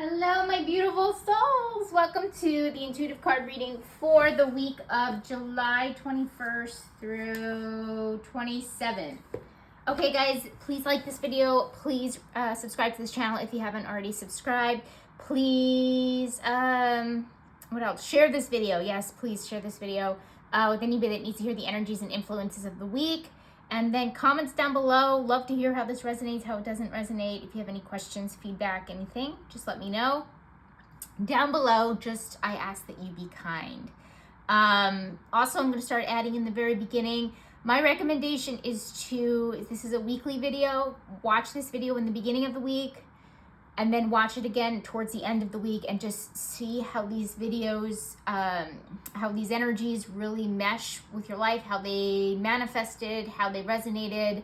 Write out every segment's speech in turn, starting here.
Hello, my beautiful souls. Welcome to the intuitive card reading for the week of July 21st through 27th. Okay, guys, please like this video. Please subscribe to this channel if you haven't already subscribed. Please, what else? Share this video. Yes, please share this video with anybody that needs to hear the energies and influences of the week. And then comments down below. Love to hear how this resonates, how it doesn't resonate. If you have any questions, feedback, anything, just let me know. Down below, I ask that you be kind. Also, I'm going to start adding in the very beginning. My recommendation is this is a weekly video, watch this video in the beginning of the week, and then watch it again towards the end of the week and just see how these videos, how these energies really mesh with your life, how they manifested, how they resonated,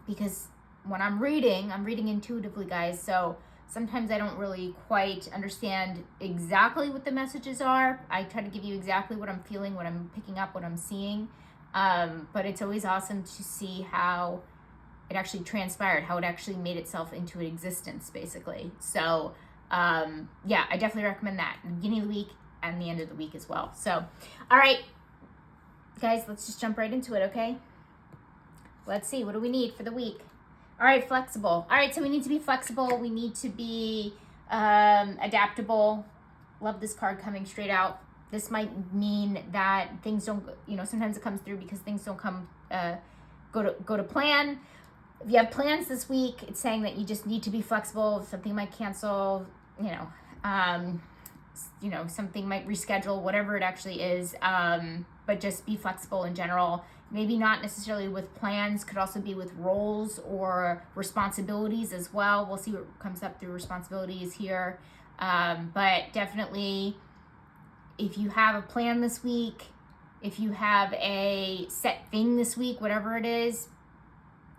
because when I'm reading intuitively, guys, so sometimes I don't really quite understand exactly what the messages are. I try to give you exactly what I'm feeling, what I'm picking up, what I'm seeing, but it's always awesome to see how it actually transpired, how it actually made itself into existence, basically. So, yeah, I definitely recommend that. The beginning of the week and the end of the week as well. So, all right, guys, let's just jump right into it, okay? Let's see, what do we need for the week? All right, flexible. All right, so we need to be flexible. We need to be adaptable. Love this card coming straight out. This might mean that things don't, sometimes it comes through because things don't come, go to plan. If you have plans this week, it's saying that you just need to be flexible. Something might cancel, something might reschedule, whatever it actually is. But just be flexible in general. Maybe not necessarily with plans, could also be with roles or responsibilities as well. We'll see what comes up through responsibilities here. But definitely, if you have a plan this week, if you have a set thing this week, whatever it is,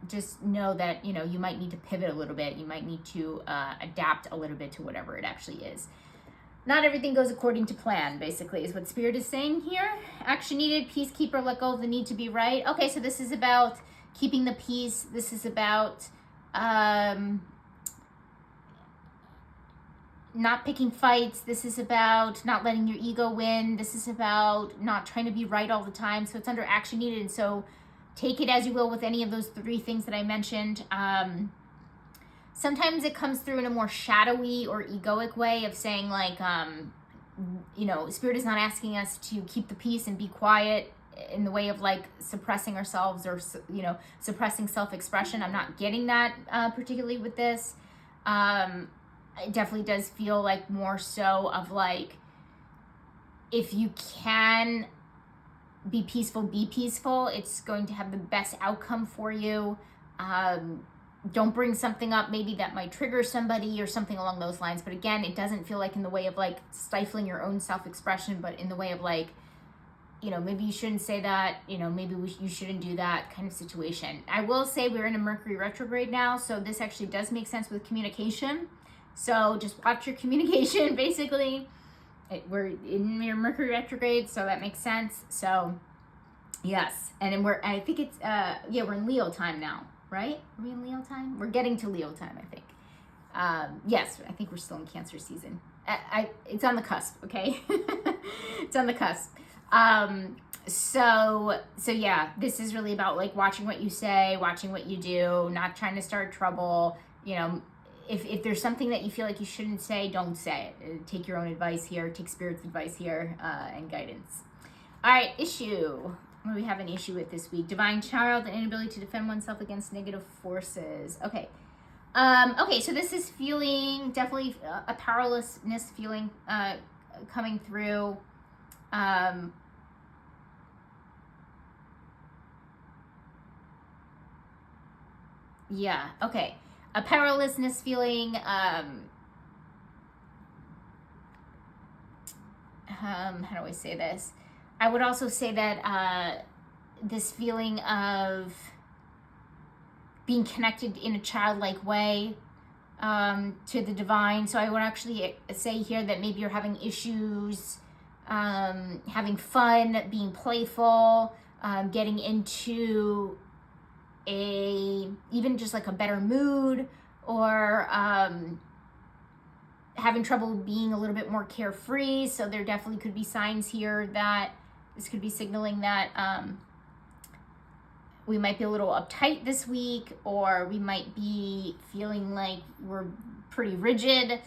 just know that, you might need to pivot a little bit. You might need to adapt a little bit to whatever it actually is. Not everything goes according to plan, basically, is what Spirit is saying here. Action needed, peacekeeper, let go of the need to be right. Okay, so this is about keeping the peace. This is about not picking fights. This is about not letting your ego win. This is about not trying to be right all the time. So it's under action needed, and so take it as you will with any of those three things that I mentioned. Sometimes it comes through in a more shadowy or egoic way of saying, like, Spirit is not asking us to keep the peace and be quiet in the way of, like, suppressing ourselves or, suppressing self-expression. I'm not getting that particularly with this. It definitely does feel like more so of, like, if you can be peaceful, it's going to have the best outcome for you. Don't bring something up maybe that might trigger somebody or something along those lines. But again, it doesn't feel like in the way of, like, stifling your own self-expression, but in the way of, like, maybe you shouldn't say that, maybe you shouldn't do that kind of situation. I will say we're in a Mercury retrograde now, so this actually does make sense with communication. So just watch your communication, basically. We're in your Mercury retrograde, so that makes sense. So yes, and then we're in Leo time now, right? Are we in Leo time? We're getting to Leo time, I think. Yes, I think we're still in Cancer season. It's on the cusp, okay? It's on the cusp. So yeah, this is really about, like, watching what you say, watching what you do, not trying to start trouble. If there's something that you feel like you shouldn't say, don't say it. Take your own advice here, take Spirit's advice here, and guidance. All right, issue. What do we have an issue with this week? Divine child, the inability to defend oneself against negative forces. Okay. Okay, so this is feeling, definitely a powerlessness feeling coming through. Yeah, okay. A powerlessness feeling, how do I say this? I would also say that this feeling of being connected in a childlike way to the divine. So I would actually say here that maybe you're having issues, having fun, being playful, getting into even just like a better mood, or having trouble being a little bit more carefree. So there definitely could be signs here that this could be signaling that we might be a little uptight this week, or we might be feeling like we're pretty rigid.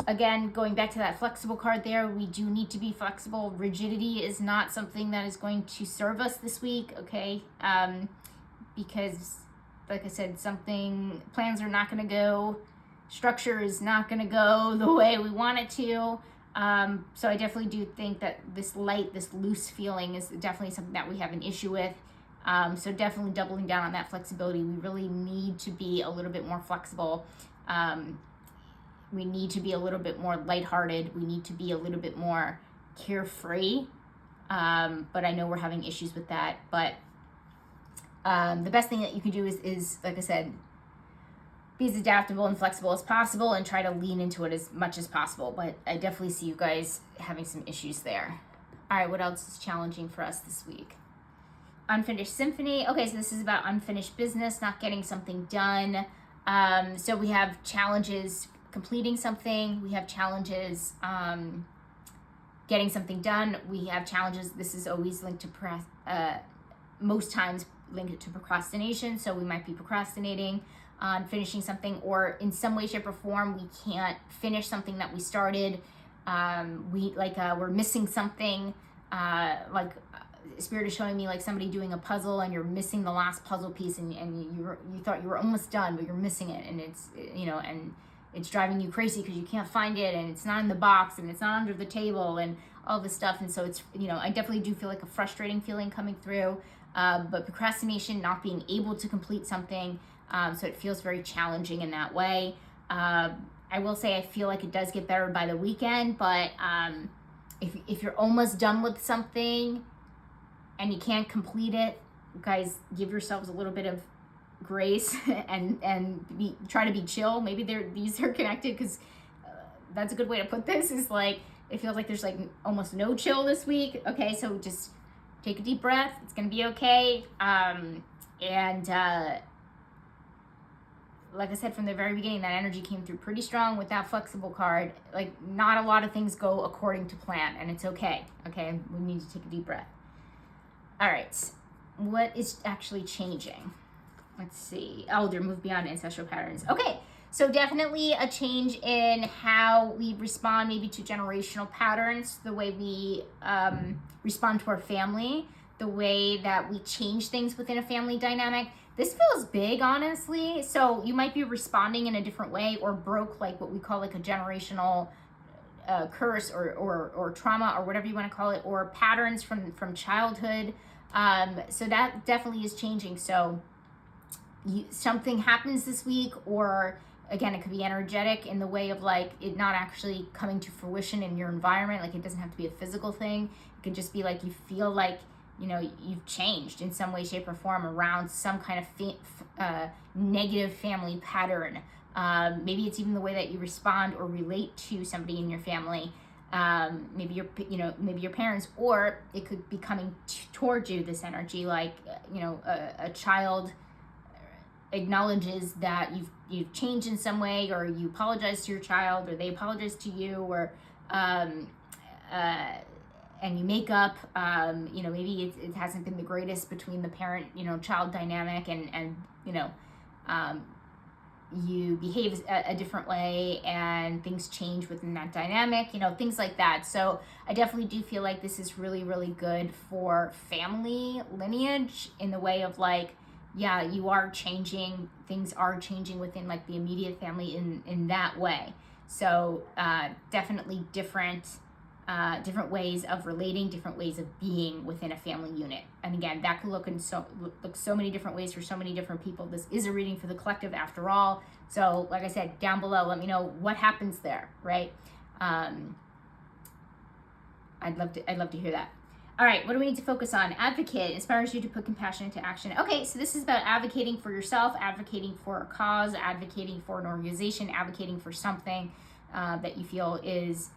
Again, going back to that flexible card there, we do need to be flexible. Rigidity is not something that is going to serve us this week, okay? Because, like I said, plans are not going to go, structure is not going to go the way we want it to. So I definitely do think that this loose feeling is definitely something that we have an issue with. So definitely doubling down on that flexibility. We really need to be a little bit more flexible. We need to be a little bit more lighthearted. We need to be a little bit more carefree. But I know we're having issues with that. But the best thing that you can do is, like I said, be as adaptable and flexible as possible and try to lean into it as much as possible. But I definitely see you guys having some issues there. All right, what else is challenging for us this week? Unfinished symphony. Okay, so this is about unfinished business, not getting something done. So we have challenges completing something. We have challenges getting something done. We have challenges. This is always linked to most times linked to procrastination. So we might be procrastinating on finishing something, or in some way, shape, or form, we can't finish something that we started. We're missing something. Spirit is showing me like somebody doing a puzzle and you're missing the last puzzle piece, and you thought you were almost done, but you're missing it, and it's and it's driving you crazy because you can't find it, and it's not in the box, and it's not under the table, and all this stuff. And so it's I definitely do feel like a frustrating feeling coming through, but procrastination, not being able to complete something, so it feels very challenging in that way. I will say I feel like it does get better by the weekend, but if you're almost done with something and you can't complete it, guys, give yourselves a little bit of grace and try to be chill. Maybe these are connected, because that's a good way to put this, is like it feels like there's like almost no chill this week. Okay, so just take a deep breath. It's gonna be okay. Like I said from the very beginning, that energy came through pretty strong with that flexible card. Like, not a lot of things go according to plan, and it's okay. Okay, we need to take a deep breath. All right, what is actually changing? Let's see. Oh, they're moved beyond ancestral patterns. Okay, so definitely a change in how we respond maybe to generational patterns, the way we respond to our family, the way that we change things within a family dynamic. This feels big, honestly. So you might be responding in a different way, or broke like what we call like a generational curse or trauma, or whatever you want to call it, or patterns from childhood. So that definitely is changing. So something happens this week, or again, it could be energetic in the way of like it not actually coming to fruition in your environment. Like, it doesn't have to be a physical thing. It could just be like you feel like you've changed in some way, shape, or form around some kind of negative family pattern. Maybe it's even the way that you respond or relate to somebody in your family. Maybe your parents, or it could be coming towards you, this energy, like a child acknowledges that you've changed in some way, or you apologize to your child, or they apologize to you, or and you make up. Maybe it hasn't been the greatest between the parent child dynamic, and you behave a different way, and things change within that dynamic, things like that. So I definitely do feel like this is really, really good for family lineage, in the way of like, yeah, you are changing, things are changing within like the immediate family in that way. So definitely different ways of relating, different ways of being within a family unit. And again, that could look so many different ways for so many different people. This is a reading for the collective after all. So like I said, down below, let me know what happens there, right? I'd love to hear that. All right, what do we need to focus on? Advocate inspires you to put compassion into action. Okay, so this is about advocating for yourself, advocating for a cause, advocating for an organization, advocating for something that you feel is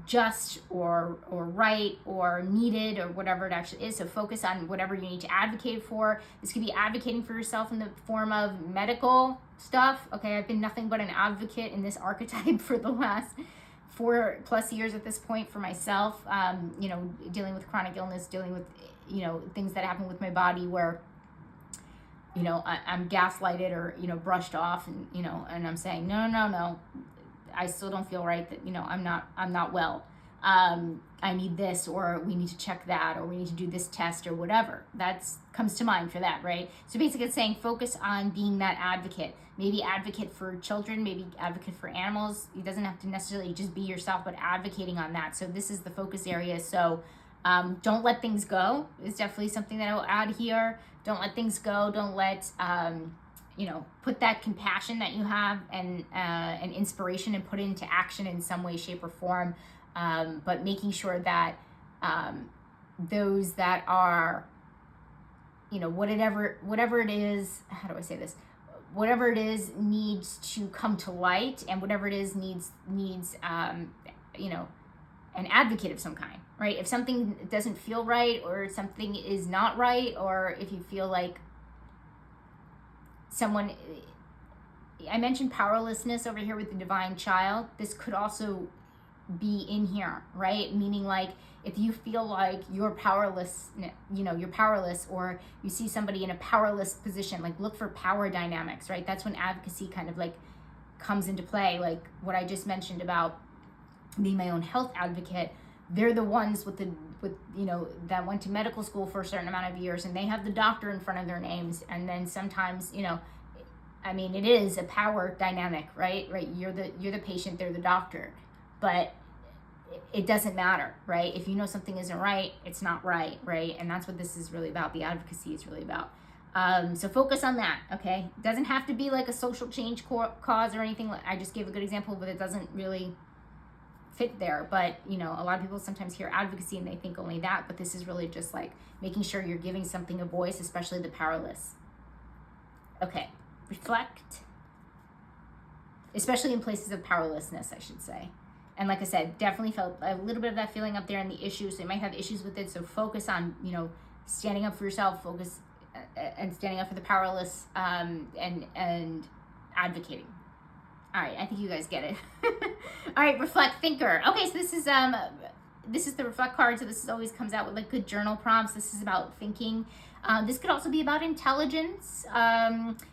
just or right or needed or whatever it actually is. So focus on whatever you need to advocate for. This could be advocating for yourself in the form of medical stuff. Okay, I've been nothing but an advocate in this archetype for the last 4+ years at this point for myself. You know, dealing with chronic illness, dealing with, you know, things that happen with my body where, you know, I'm gaslighted or, you know, brushed off, and, you know, and I'm saying, no, I still don't feel right, that, you know, I'm not well. I need this, or we need to check that, or we need to do this test, or whatever. That's comes to mind for that, right? So basically it's saying focus on being that advocate. Maybe advocate for children, maybe advocate for animals. It doesn't have to necessarily just be yourself, but advocating on that. So this is the focus area. So don't let things go is definitely something that I will add here. Don't let things go. Don't let, you know, put that compassion that you have and inspiration and put it into action in some way, shape, or form. But making sure that those that are, you know, whatever it is, how do I say this? Whatever it is needs to come to light, and whatever it is needs you know, an advocate of some kind, right? If something doesn't feel right, or something is not right, or if you feel like someone, I mentioned powerlessness over here with the divine child. This could also be in here, right? Meaning, like, if you feel like you're powerless, you know, you're powerless, or you see somebody in a powerless position, like, look for power dynamics, right? That's when advocacy kind of like comes into play. Like what I just mentioned about being my own health advocate. They're the ones with you know, that went to medical school for a certain amount of years, and they have the doctor in front of their names. And then sometimes, you know, I mean, it is a power dynamic, right? You're the patient, they're the doctor. But it doesn't matter, right? If you know something isn't right, it's not right, right? And that's what this is really about. The advocacy is really about. So focus on that, okay? It doesn't have to be like a social change cause or anything. I just gave a good example, but it doesn't really fit there. But, you know, a lot of people sometimes hear advocacy and they think only that, but this is really just like making sure you're giving something a voice, especially the powerless. Okay, reflect, especially in places of powerlessness, I should say. And like I said, definitely felt a little bit of that feeling up there in the issues. So you might have issues with it. So focus on, you know, standing up for yourself, focus and standing up for the powerless, and advocating. All right, I think you guys get it. All right, reflect, thinker. Okay, so this is the reflect card. So this always comes out with like good journal prompts. This is about thinking. This could also be about intelligence.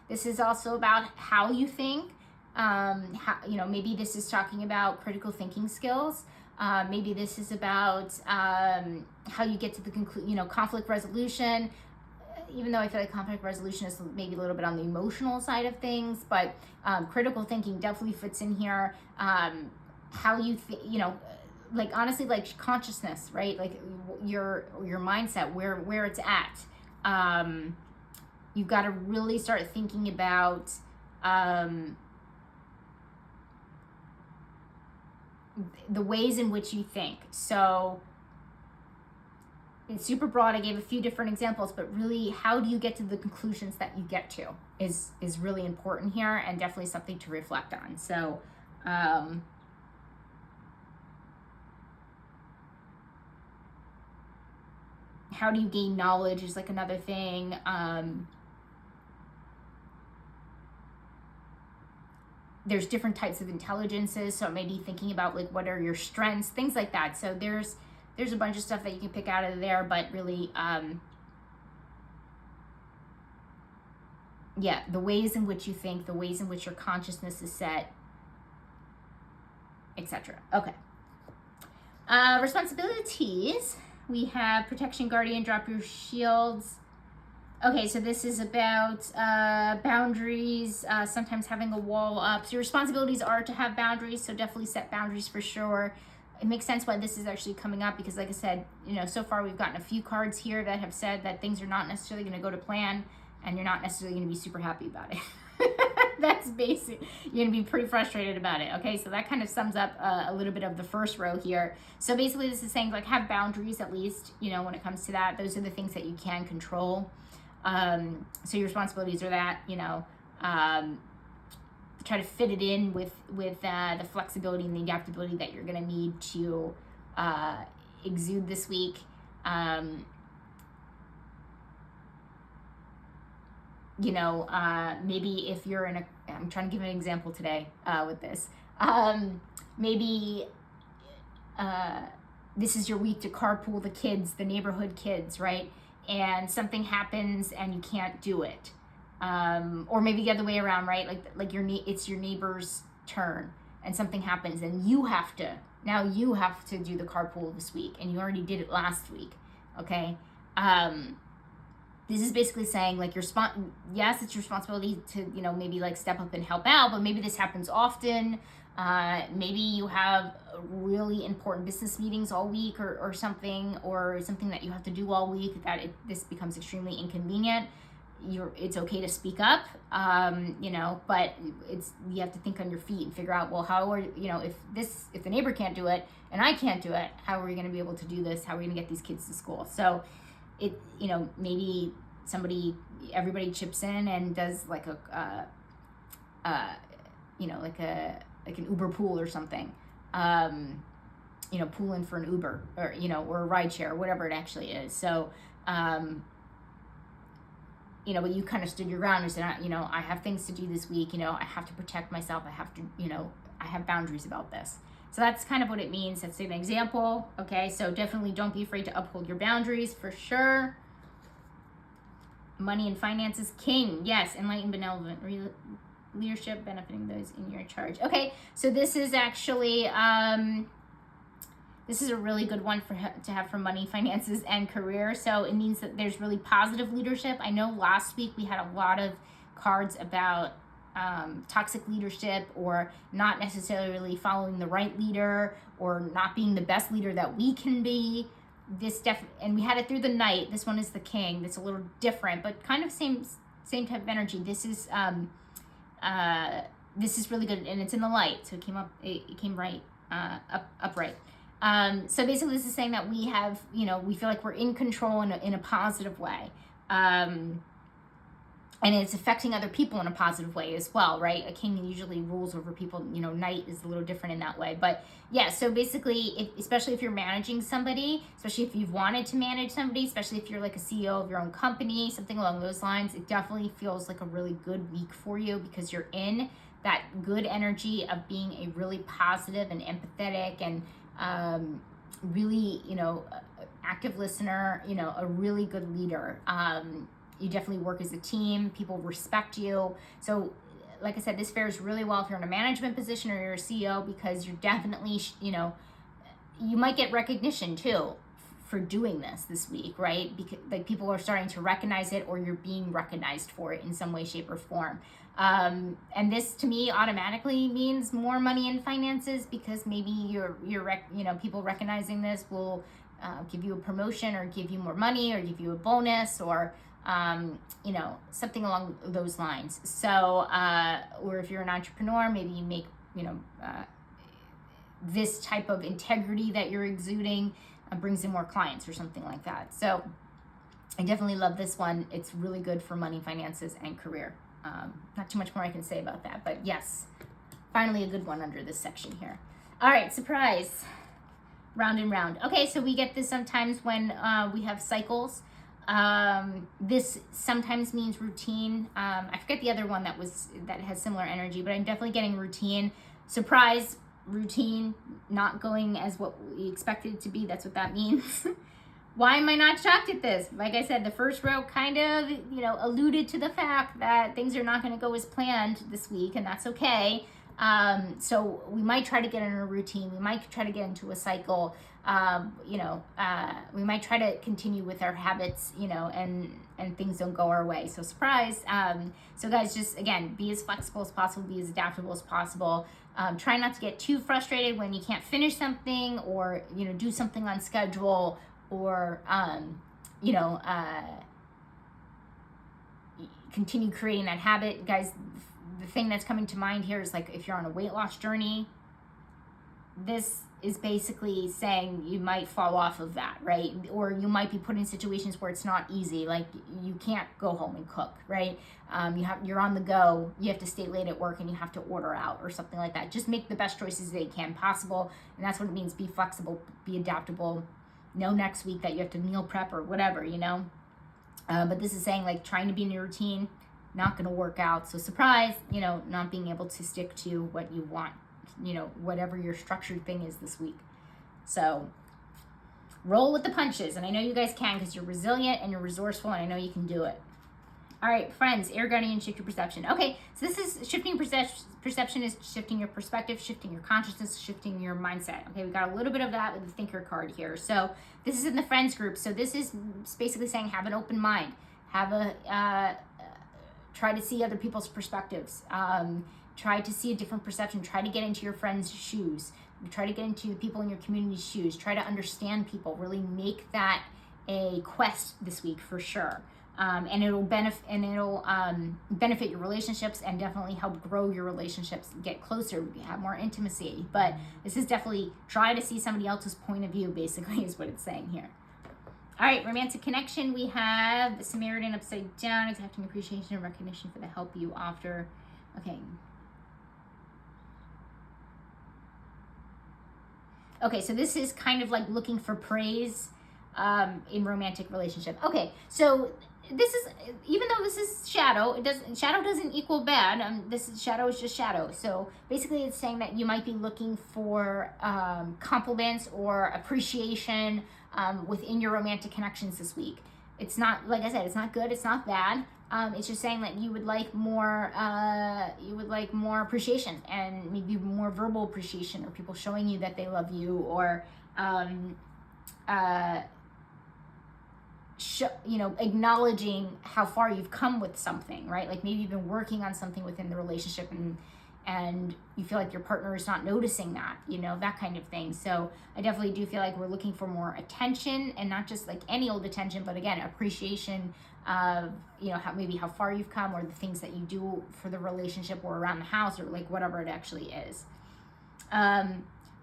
This is also about how you think. How, you know, maybe this is talking about critical thinking skills. Maybe this is about how you get to the you know, conflict resolution. Even though I feel like conflict resolution is maybe a little bit on the emotional side of things, but critical thinking definitely fits in here. How you you know, like honestly, like consciousness, right? Like your mindset, where it's at. You've got to really start thinking about the ways in which you think. So it's super broad. I gave a few different examples, but really, how do you get to the conclusions that you get to is really important here, and definitely something to reflect on. So how do you gain knowledge is like another thing. There's different types of intelligences, so maybe thinking about like what are your strengths, things like that. So there's a bunch of stuff that you can pick out of there, but really, yeah, the ways in which you think, the ways in which your consciousness is set, etc. Okay. Responsibilities. We have protection, guardian, drop your shields. Okay, so this is about boundaries, sometimes having a wall up. So your responsibilities are to have boundaries, so definitely set boundaries for sure. It makes sense why this is actually coming up, because like I said, you know, so far we've gotten a few cards here that have said that things are not necessarily going to go to plan, and you're not necessarily going to be super happy about it. That's basic. You're going to be pretty frustrated about it. Okay, so that kind of sums up a little bit of the first row here. So basically this is saying like have boundaries at least, you know, when it comes to that. Those are the things that you can control. So your responsibilities are that, you know, try to fit it in with the flexibility and the adaptability that you're going to need to exude this week. Maybe if you're I'm trying to give an example today with this. Maybe this is your week to carpool the kids, the neighborhood kids, right? And something happens and you can't do it. Or maybe the other way around, right? Like it's your neighbor's turn and something happens and you have to do the carpool this week, and you already did it last week. Okay. This is basically saying like yes, it's your responsibility to, maybe like step up and help out, but maybe this happens often. Maybe you have really important business meetings all week or something that you have to do all week that this becomes extremely inconvenient. It's okay to speak up, but you have to think on your feet and figure out, well, if the neighbor can't do it and I can't do it, how are we going to be able to do this? How are we going to get these kids to school? So maybe everybody chips in and does like like an Uber pool or something, pool in for an Uber or a ride share, whatever it actually is. So, but you kind of stood your ground and said, I have things to do this week. I have to protect myself. I have to, I have boundaries about this. So that's kind of what it means. That's an example. Okay. So definitely don't be afraid to uphold your boundaries for sure. Money and finances, king. Yes. Enlightened, benevolent, leadership, benefiting those in your charge. Okay. So this is actually, this is a really good one to have for money, finances, and career. So it means that there's really positive leadership. I know last week we had a lot of cards about toxic leadership or not necessarily following the right leader or not being the best leader that we can be. And we had it through the night. This one is the king. That's a little different, but kind of same type of energy. This is really good, and it's in the light, so it came right upright. So basically this is saying that we have, we feel like we're in control in a positive way. And it's affecting other people in a positive way as well, right? A king usually rules over people, knight is a little different in that way. But yeah, so basically, especially if you're managing somebody, especially if you've wanted to manage somebody, especially if you're like a CEO of your own company, something along those lines, it definitely feels like a really good week for you because you're in that good energy of being a really positive and empathetic and really, active listener, a really good leader. You definitely work as a team. People respect you. So like I said, this fares really well if you're in a management position or you're a CEO because you're definitely, you might get recognition too for doing this week, right? Because like people are starting to recognize it or you're being recognized for it in some way, shape, or form. And this to me automatically means more money and finances because maybe people recognizing this will give you a promotion or give you more money or give you a bonus or something along those lines. So, or if you're an entrepreneur, maybe you make, this type of integrity that you're exuding brings in more clients or something like that. So I definitely love this one. It's really good for money, finances, and career. Not too much more I can say about that, but yes, finally a good one under this section here. All right, surprise, round and round. Okay, so we get this sometimes when we have cycles. This sometimes means routine. I forget the other one that has similar energy, but I'm definitely getting routine. Surprise, routine, not going as what we expected it to be. That's what that means. Why am I not shocked at this? Like I said, the first row kind of, alluded to the fact that things are not going to go as planned this week, and that's okay. So we might try to get in a routine. We might try to get into a cycle. We might try to continue with our habits, and things don't go our way. So surprise. So guys, just again, be as flexible as possible, be as adaptable as possible. Try not to get too frustrated when you can't finish something or, do something on schedule or, continue creating that habit. Guys, the thing that's coming to mind here is like if you're on a weight loss journey, this is basically saying you might fall off of that, right? Or you might be put in situations where it's not easy, like you can't go home and cook, right? You're on the go, you have to stay late at work and you have to order out or something like that. Just make the best choices they can possible, and that's what it means. Be flexible, be adaptable. Know next week that you have to meal prep or whatever, you know? But this is saying like trying to be in your routine, not going to work out. So surprise, you know, not being able to stick to what you want, you know, whatever your structured thing is this week. So roll with the punches. And I know you guys can, because you're resilient and you're resourceful, and I know you can do it. All right, friends, air guardian, shift your perception. Okay, so this is shifting perception is shifting your perspective, shifting your consciousness, shifting your mindset. Okay, we got a little bit of that with the thinker card here. So this is in the friends group. So this is basically saying have an open mind, have a try to see other people's perspectives, try to see a different perception, try to get into your friends' shoes, try to get into the people in your community's shoes, try to understand people, really make that a quest this week for sure. And it'll benefit your relationships, and definitely help grow your relationships, get closer, have more intimacy. But this is definitely try to see somebody else's point of view, basically, is what it's saying here. All right, romantic connection. We have the Samaritan upside down, exacting appreciation and recognition for the help you offer. Okay. Okay, so this is kind of like looking for praise in romantic relationship. Okay, so this is, even though this is shadow, shadow doesn't equal bad. Shadow is just shadow. So basically it's saying that you might be looking for compliments or appreciation within your romantic connections this week. It's not, like I said, it's not good, it's not bad. It's just saying that you would like more appreciation, and maybe more verbal appreciation, or people showing you that they love you, or acknowledging how far you've come with something, right? Like maybe you've been working on something within the relationship, and you feel like your partner is not noticing that, you know, that kind of thing. So I definitely do feel like we're looking for more attention, and not just like any old attention, but again, appreciation of, you know, how far you've come, or the things that you do for the relationship, or around the house, or like whatever it actually is.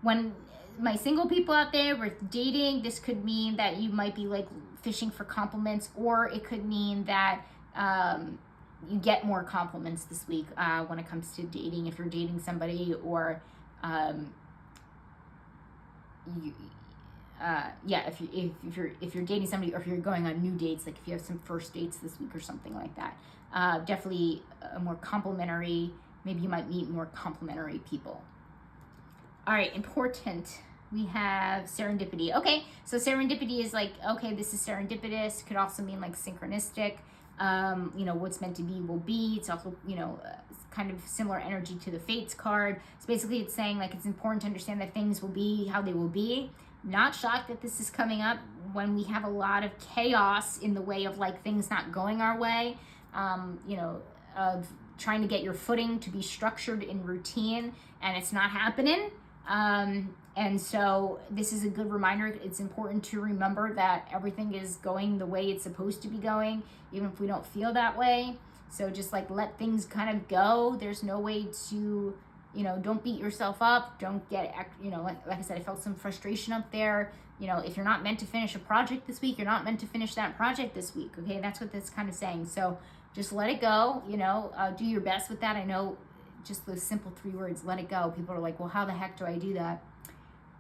When my single people out there with dating, this could mean that you might be like fishing for compliments, or it could mean that you get more compliments this week when it comes to dating, if you're dating somebody, or if you're dating somebody, or if you're going on new dates, like if you have some first dates this week or something like that, definitely a more complimentary, maybe you might meet more complimentary people. All right, important. We have serendipity. Okay, so serendipity is like, okay, this is serendipitous. Could also mean like synchronistic. You know, what's meant to be will be. It's also, you know, kind of similar energy to the Fates card. So basically it's saying like it's important to understand that things will be how they will be. Not shocked that this is coming up when we have a lot of chaos in the way of like things not going our way. You know, of trying to get your footing to be structured in routine, and it's not happening. And so this is a good reminder. It's important to remember that everything is going the way it's supposed to be going, even if we don't feel that way. So just like let things kind of go. There's no way to, you know, don't beat yourself up. Don't get, you know, like I said, I felt some frustration up there. You know, if you're not meant to finish a project this week, you're not meant to finish that project this week. Okay, that's what that's kind of saying. So just let it go, you know, do your best with that. I know just those simple 3 words, let it go. People are like, well, how the heck do I do that?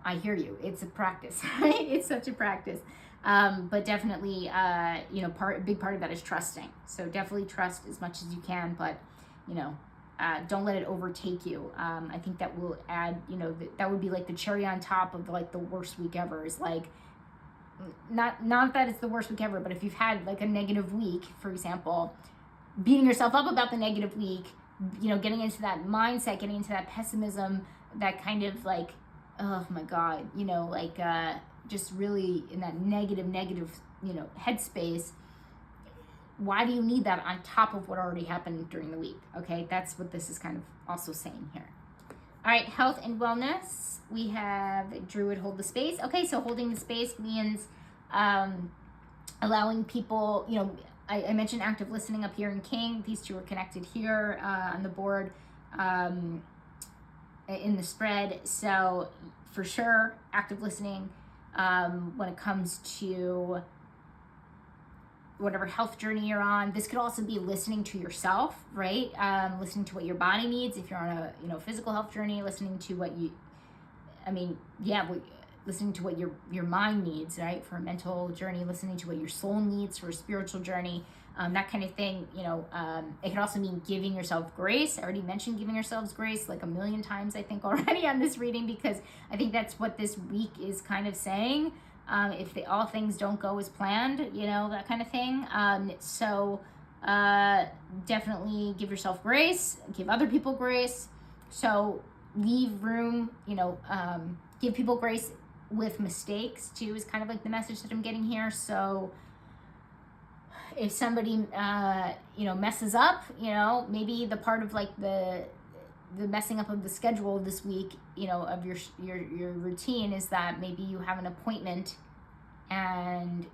I hear you. It's a practice, right? It's such a practice. But definitely, you know, a big part of that is trusting. So definitely trust as much as you can, but, you know, don't let it overtake you. I think that will add, you know, that would be like the cherry on top of like the worst week ever. Is like, not that it's the worst week ever, but if you've had like a negative week, for example, beating yourself up about the negative week, you know, getting into that mindset, getting into that pessimism, that kind of like, oh my God, you know, like just really in that negative, you know, headspace. Why do you need that on top of what already happened during the week? Okay, that's what this is kind of also saying here. All right, health and wellness. We have Druid hold the space. Okay, so holding the space means allowing people, you know, I mentioned active listening up here in King. These two are connected here on the board in the spread. So for sure, active listening when it comes to whatever health journey you're on. This could also be listening to yourself, right? Listening to what your body needs. If you're on a physical health journey, listening to what listening to what your mind needs, right? For a mental journey, listening to what your soul needs for a spiritual journey, that kind of thing. It can also mean giving yourself grace. I already mentioned giving yourselves grace like a million times, I think, already on this reading, because I think that's what this week is kind of saying. If all things don't go as planned, that kind of thing. So definitely give yourself grace, give other people grace. So leave room, give people grace with mistakes too, is kind of like the message that I'm getting here. So if somebody, messes up, maybe the part of like the messing up of the schedule this week, of your routine, is that maybe you have an appointment and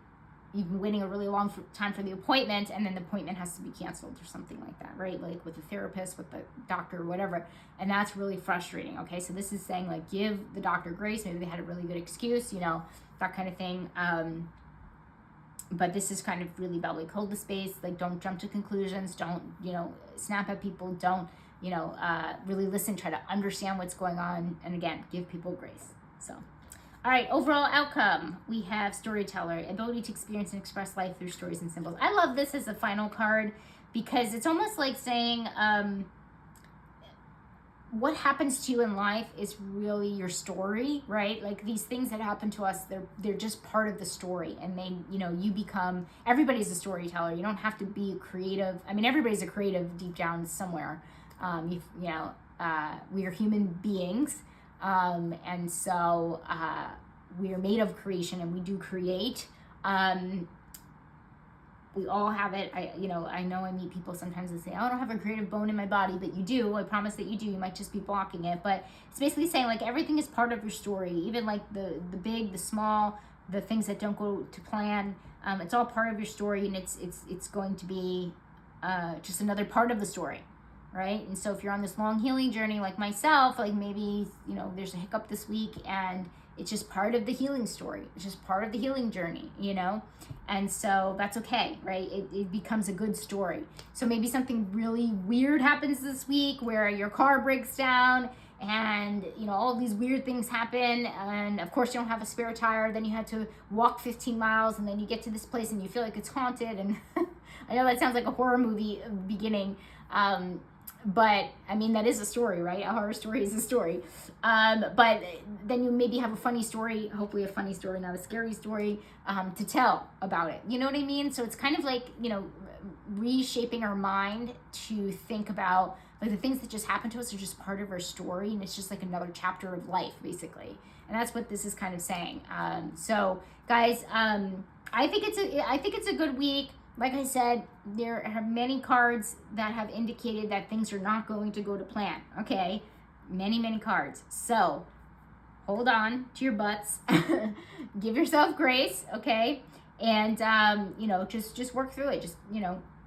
you've been waiting a really long time for the appointment, and then the appointment has to be canceled or something like that, right? Like with the therapist, with the doctor, whatever. And that's really frustrating. Okay, so this is saying like give the doctor grace. Maybe they had a really good excuse, that kind of thing. But this is kind of really about like hold the space, like don't jump to conclusions, don't snap at people, don't really listen, try to understand what's going on, and again, give people grace. So, all right, overall outcome, we have storyteller, ability to experience and express life through stories and symbols. I love this as a final card because it's almost like saying what happens to you in life is really your story, right? Like these things that happen to us, they're just part of the story, and they, you become, everybody's a storyteller. You don't have to be a creative. I mean, everybody's a creative deep down somewhere. We are human beings, and so we are made of creation, and we do create. We all have it. I know I meet people sometimes that say, oh, I don't have a creative bone in my body, but you do. I promise that you do. You might just be blocking it. But it's basically saying like everything is part of your story, even like the big, the small, the things that don't go to plan. It's all part of your story, and it's going to be just another part of the story, right? And so if you're on this long healing journey like myself, like maybe there's a hiccup this week, and it's just part of the healing story. It's just part of the healing journey, and so that's okay, right? It becomes a good story. So maybe something really weird happens this week where your car breaks down, and all of these weird things happen, and of course you don't have a spare tire. Then you had to walk 15 miles, and then you get to this place and you feel like it's haunted, and I know that sounds like a horror movie beginning, but I mean, that is a story, right? A horror story is a story. But then you maybe have a funny story, hopefully a funny story, not a scary story, to tell about it. You know what I mean? So it's kind of like, reshaping our mind to think about like the things that just happen to us are just part of our story, and it's just like another chapter of life, basically. And that's what this is kind of saying. So guys, I think it's a good week. Like I said, there are many cards that have indicated that things are not going to go to plan, okay? Many, many cards. So hold on to your butts. Give yourself grace, okay? And, just work through it. Just,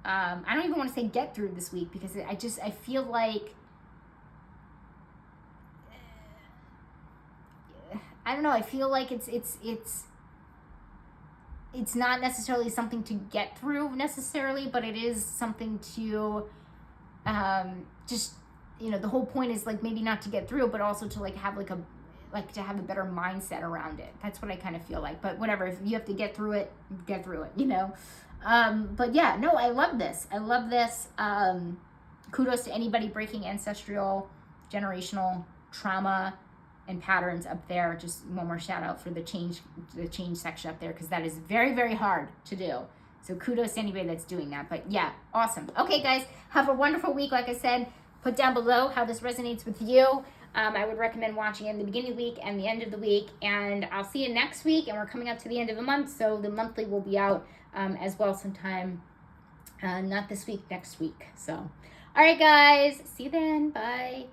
I don't even want to say get through this week, because I feel like, I don't know, I feel like it's not necessarily something to get through necessarily, but it is something to just, the whole point is like maybe not to get through, but also to like have to have a better mindset around it. That's what I kind of feel like. But whatever, if you have to get through it, but yeah, no, I love this. Kudos to anybody breaking ancestral, generational trauma and patterns up there. Just one more shout out for the change section up there, because that is very, very hard to do. So kudos to anybody that's doing that. But yeah, awesome. Okay, guys, have a wonderful week. Like I said, put down below how this resonates with you. I would recommend watching it in the beginning of the week and the end of the week. And I'll see you next week. And we're coming up to the end of the month, so the monthly will be out as well sometime. Not this week, next week. So, all right, guys. See you then. Bye.